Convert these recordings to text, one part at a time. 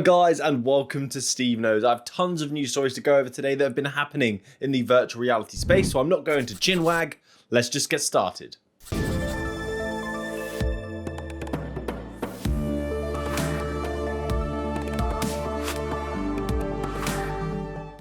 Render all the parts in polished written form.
Guys, and welcome to SteveKnows. I have tons of news stories to go over today that have been happening in the virtual reality space, so I'm not going to chinwag. Let's just get started.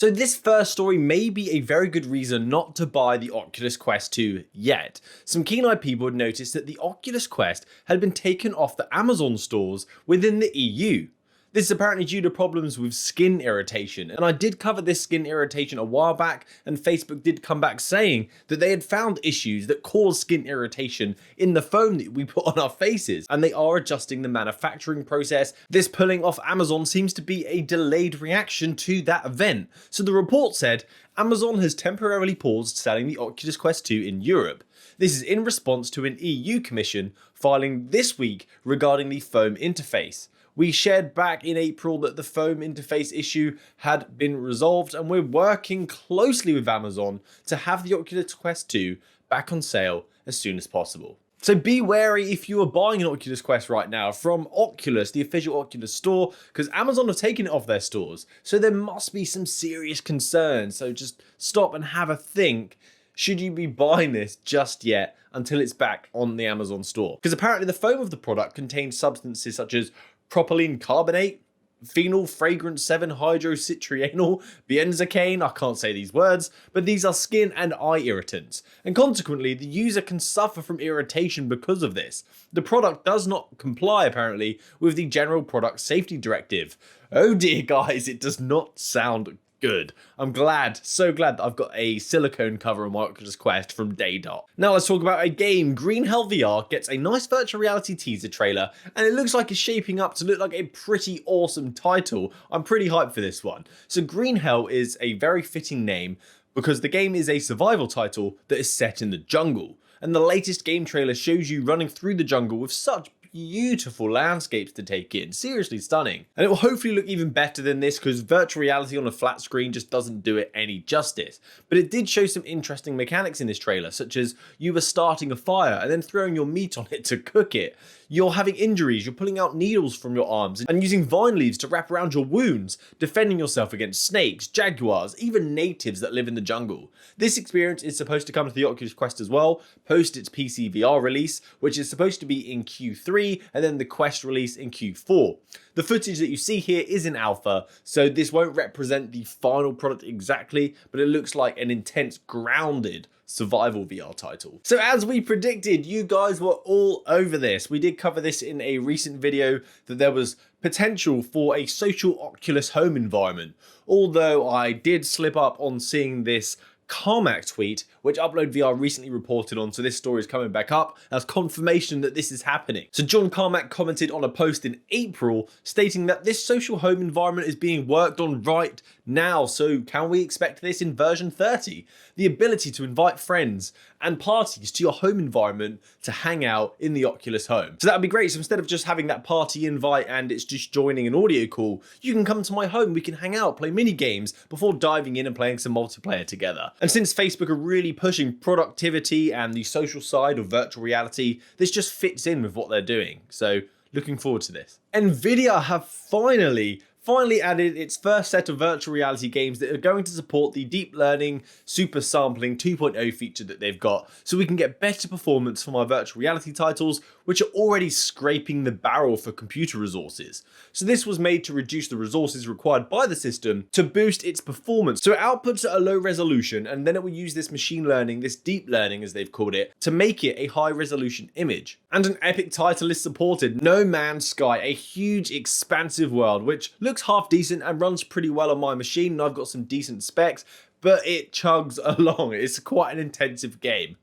So this first story may be a very good reason not to buy the Oculus Quest 2 yet. Some keen-eyed people had noticed that the Oculus Quest had been taken off the Amazon stores within the EU. This is apparently due to problems with skin irritation, and I did cover this skin irritation a while back, and Facebook did come back saying that they had found issues that cause skin irritation in the foam that we put on our faces, and they are adjusting the manufacturing process. This pulling off Amazon seems to be a delayed reaction to that event. So the report said, Amazon has temporarily paused selling the Oculus Quest 2 in Europe. This is in response to an EU Commission filing this week regarding the foam interface. We shared back in April that the foam interface issue had been resolved, and we're working closely with Amazon to have the Oculus Quest 2 back on sale as soon as possible. So be wary if you are buying an Oculus Quest right now from Oculus, the official Oculus store, because Amazon have taken it off their stores. So there must be some serious concerns. So just stop and have a think. Should you be buying this just yet until it's back on the Amazon store? Because apparently the foam of the product contains substances such as propylene carbonate, phenyl fragrance 7-hydrocytrianol, benzocaine, I can't say these words, but these are skin and eye irritants, and consequently the user can suffer from irritation because of this. The product does not comply apparently with the General Product Safety Directive. Oh dear guys, it does not sound good. I'm so glad that I've got a silicone cover on my Oculus Quest from day dot. Now let's talk about a game. Green Hell VR gets a nice virtual reality teaser trailer, and it looks like it's shaping up to look like a pretty awesome title. I'm pretty hyped for this one. So Green Hell is a very fitting name because the game is a survival title that is set in the jungle. And the latest game trailer shows you running through the jungle with such beautiful landscapes to take in, seriously stunning. And it will hopefully look even better than this because virtual reality on a flat screen just doesn't do it any justice. But it did show some interesting mechanics in this trailer, such as you were starting a fire and then throwing your meat on it to cook it. You're having injuries, you're pulling out needles from your arms and using vine leaves to wrap around your wounds, defending yourself against snakes, jaguars, even natives that live in the jungle. This experience is supposed to come to the Oculus Quest as well, post its PC VR release, which is supposed to be in Q3, and then the Quest release in Q4. The footage that you see here is in alpha, so this won't represent the final product exactly, but it looks like an intense, grounded survival VR title. So as we predicted, you guys were all over this. We did cover this in a recent video that there was potential for a social Oculus home environment, although I did slip up on seeing this Carmack tweet, which Upload VR recently reported on, so this story is coming back up as confirmation that this is happening. So John Carmack commented on a post in April stating that this social home environment is being worked on right now, so can we expect this in version 30? The ability to invite friends and parties to your home environment to hang out in the Oculus home. So that would be great. So instead of just having that party invite and it's just joining an audio call, you can come to my home, we can hang out, play mini games before diving in and playing some multiplayer together. And since Facebook are really pushing productivity and the social side of virtual reality, this just fits in with what they're doing. So looking forward to this. Nvidia have finally added its first set of virtual reality games that are going to support the deep learning super sampling 2.0 feature that they've got, so we can get better performance from our virtual reality titles, which are already scraping the barrel for computer resources. So this was made to reduce the resources required by the system to boost its performance. So it outputs at a low resolution, and then it will use this machine learning, this deep learning as they've called it, to make it a high resolution image. And an epic title is supported, No Man's Sky, a huge expansive world, which looks half decent and runs pretty well on my machine, and I've got some decent specs, but it chugs along. It's quite an intensive game.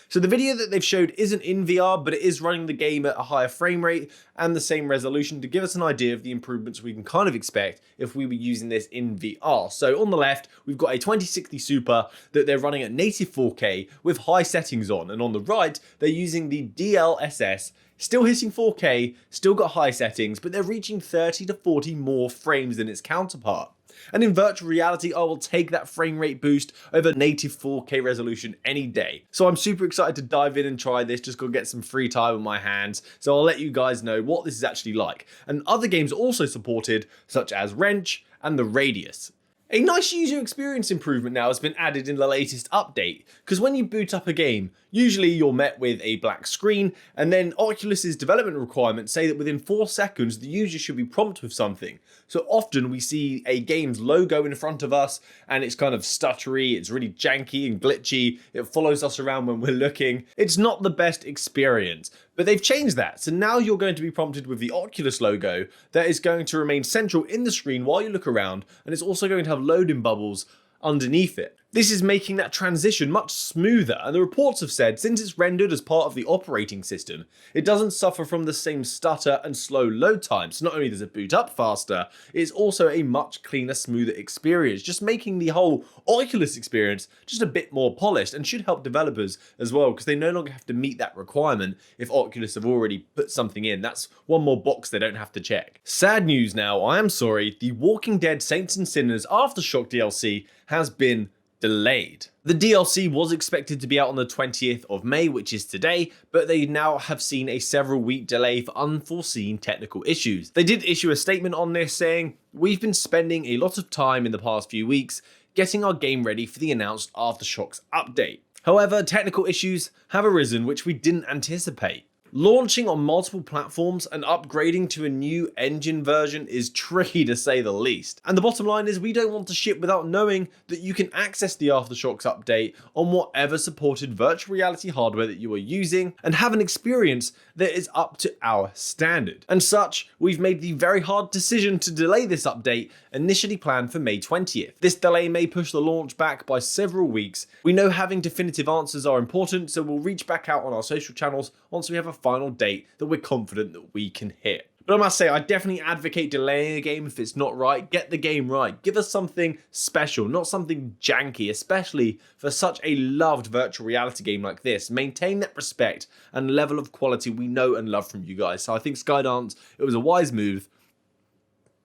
So the video that they've showed isn't in VR, but it is running the game at a higher frame rate and the same resolution to give us an idea of the improvements we can kind of expect if we were using this in VR. So on the left, we've got a 2060 Super that they're running at native 4K with high settings on, and on the right, they're using the DLSS Still hitting 4K, still got high settings, but they're reaching 30 to 40 more frames than its counterpart. And in virtual reality, I will take that frame rate boost over native 4K resolution any day. So I'm super excited to dive in and try this, just go get some free time on my hands. So I'll let you guys know what this is actually like. And other games also supported, such as Wrench and The Radius. A nice user experience improvement now has been added in the latest update, because when you boot up a game, usually you're met with a black screen, and then Oculus's development requirements say that within 4 seconds the user should be prompted with something. So often we see a game's logo in front of us, and it's kind of stuttery, it's really janky and glitchy, it follows us around when we're looking. It's not the best experience. But they've changed that, so now you're going to be prompted with the Oculus logo that is going to remain central in the screen while you look around, and it's also going to have loading bubbles underneath it. This is making that transition much smoother, and the reports have said since it's rendered as part of the operating system, it doesn't suffer from the same stutter and slow load times. So not only does it boot up faster, it's also a much cleaner, smoother experience, just making the whole Oculus experience just a bit more polished, and should help developers as well, because they no longer have to meet that requirement if Oculus have already put something in. That's one more box they don't have to check. Sad news now, I am sorry, the Walking Dead Saints and Sinners Aftershock DLC has been delayed. The DLC was expected to be out on the 20th of May, which is today, but they now have seen a several week delay for unforeseen technical issues. They did issue a statement on this saying, "We've been spending a lot of time in the past few weeks getting our game ready for the announced Aftershocks update. However, technical issues have arisen which we didn't anticipate. Launching on multiple platforms and upgrading to a new engine version is tricky to say the least. And the bottom line is we don't want to ship without knowing that you can access the Aftershocks update on whatever supported virtual reality hardware that you are using and have an experience that is up to our standard. And such, we've made the very hard decision to delay this update, initially planned for May 20th. This delay may push the launch back by several weeks. We know having definitive answers are important, so we'll reach back out on our social channels once we have a final date that we're confident that we can hit." But I must say, I definitely advocate delaying a game if it's not right. Get the game right. Give us something special, not something janky, especially for such a loved virtual reality game like this. Maintain that respect and level of quality we know and love from you guys. So I think Skydance, it was a wise move.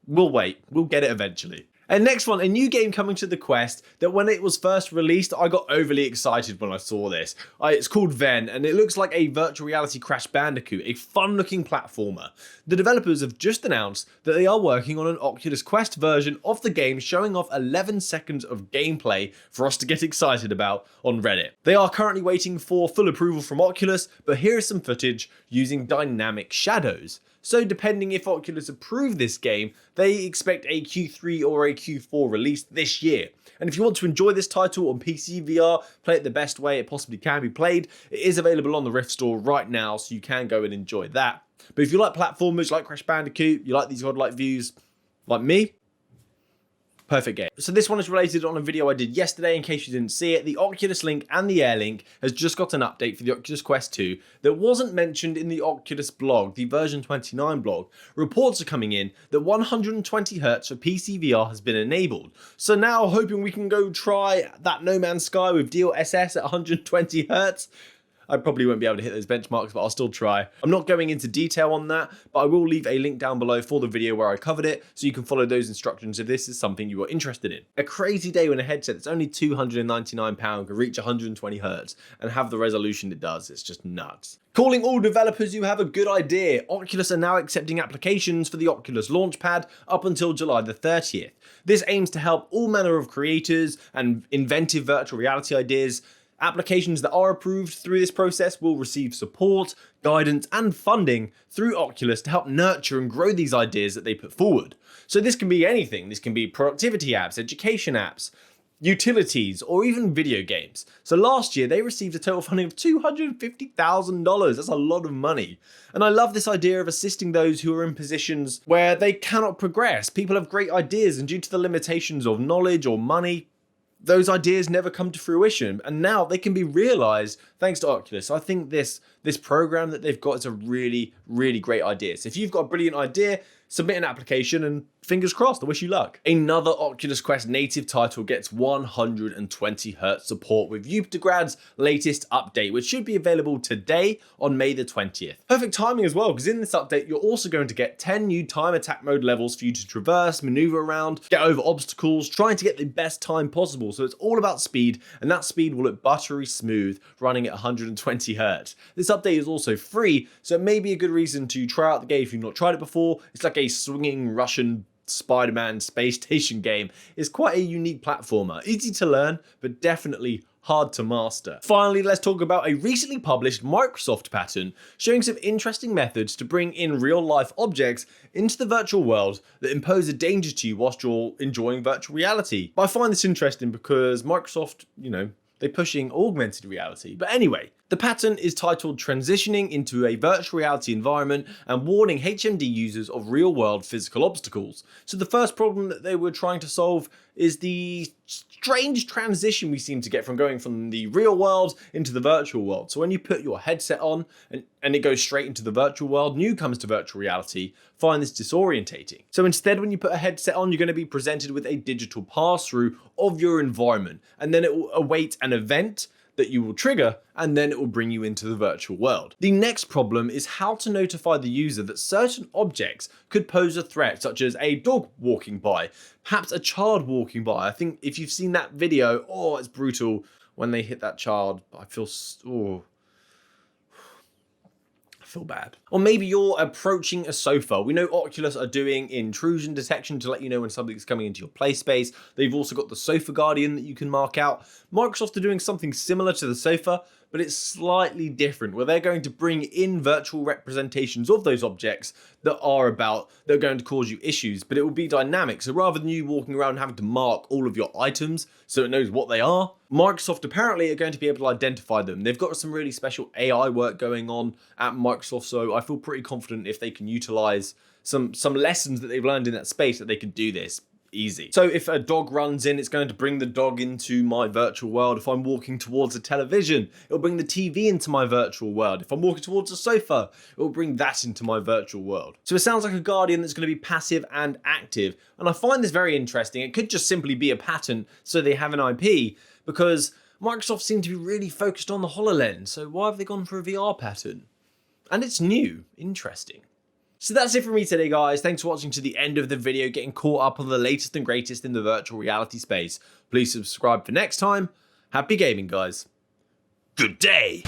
We'll wait. We'll get it eventually. And next one, a new game coming to the Quest that when it was first released, I got overly excited when I saw this. It's called Ven, and it looks like a virtual reality Crash Bandicoot, a fun looking platformer. The developers have just announced that they are working on an Oculus Quest version of the game, showing off 11 seconds of gameplay for us to get excited about on Reddit. They are currently waiting for full approval from Oculus, but here is some footage using dynamic shadows. So depending if Oculus approve this game, they expect a Q3 or a Q4 release this year. And if you want to enjoy this title on PC VR, play it the best way it possibly can be played, it is available on the Rift store right now, so you can go and enjoy that. But if you like platformers, like Crash Bandicoot, you like these godlike views, like me, perfect game. So this one is related on a video I did yesterday in case you didn't see it. The Oculus link and the Air link has just got an update for the Oculus Quest 2 that wasn't mentioned in the Oculus blog, the version 29 blog. Reports are coming in that 120Hz for PC VR has been enabled. So now hoping we can go try that No Man's Sky with DLSS at 120Hz. I probably won't be able to hit those benchmarks, but I'll still try. I'm not going into detail on that, but I will leave a link down below for the video where I covered it, so you can follow those instructions if this is something you are interested in. A crazy day when a headset that's only £299 can reach 120Hz and have the resolution it does. It's just nuts. Calling all developers who have a good idea. Oculus are now accepting applications for the Oculus Launchpad up until July the 30th. This aims to help all manner of creators and inventive virtual reality ideas. Applications that are approved through this process will receive support, guidance, and funding through Oculus to help nurture and grow these ideas that they put forward. So this can be anything. This can be productivity apps, education apps, utilities, or even video games. So last year they received a total funding of $250,000. That's a lot of money. And I love this idea of assisting those who are in positions where they cannot progress. People have great ideas, and due to the limitations of knowledge or money, those ideas never come to fruition, and now they can be realized thanks to Oculus. So I think this program that they've got is a really, really great idea. So if you've got a brilliant idea, submit an application and Fingers crossed, I wish you luck. Another Oculus Quest native title gets 120Hz support with Yupitergrad's latest update, which should be available today on May the 20th. Perfect timing as well, because in this update, you're also going to get 10 new time attack mode levels for you to traverse, maneuver around, get over obstacles, trying to get the best time possible. So it's all about speed, and that speed will look buttery smooth, running at 120Hz. This update is also free, so it may be a good reason to try out the game if you've not tried it before. It's like a swinging Russian Spider-Man space station game. Is quite a unique platformer, easy to learn, but definitely hard to master. Finally, let's talk about a recently published Microsoft patent showing some interesting methods to bring in real-life objects into the virtual world that impose a danger to you whilst you're enjoying virtual reality. But I find this interesting because Microsoft, they're pushing augmented reality. But anyway, the patent is titled Transitioning into a Virtual Reality Environment and Warning HMD Users of Real-World Physical Obstacles. So the first problem that they were trying to solve is the strange transition we seem to get from going from the real world into the virtual world. So when you put your headset on and it goes straight into the virtual world, newcomers to virtual reality find this disorientating. So instead, when you put a headset on, you're going to be presented with a digital pass-through of your environment, and then it will await an event that you will trigger, and then it will bring you into the virtual world. The next problem is how to notify the user that certain objects could pose a threat, such as a dog walking by, perhaps a child walking by. I think if you've seen that video, it's brutal when they hit that child. I feel bad. Or maybe you're approaching a sofa. We know Oculus are doing intrusion detection to let you know when something's coming into your play space. They've also got the Sofa Guardian that you can mark out. Microsoft are doing something similar to the sofa, but it's slightly different, where they're going to bring in virtual representations of those objects that are going to cause you issues, but it will be dynamic. So rather than you walking around having to mark all of your items so it knows what they are, Microsoft apparently are going to be able to identify them. They've got some really special AI work going on at Microsoft, so I feel pretty confident if they can utilize some lessons that they've learned in that space that they can do this easy. So if a dog runs in, it's going to bring the dog into my virtual world. If I'm walking towards a television, it'll bring the TV into my virtual world. If I'm walking towards a sofa, it'll bring that into my virtual world. So it sounds like a Guardian that's going to be passive and active. And I find this very interesting. It could just simply be a patent so they have an IP, because Microsoft seem to be really focused on the HoloLens. So why have they gone for a VR patent? And it's new. Interesting. So that's it for me today, guys. Thanks for watching to the end of the video, getting caught up on the latest and greatest in the virtual reality space. Please subscribe for next time. Happy gaming, guys. Good day.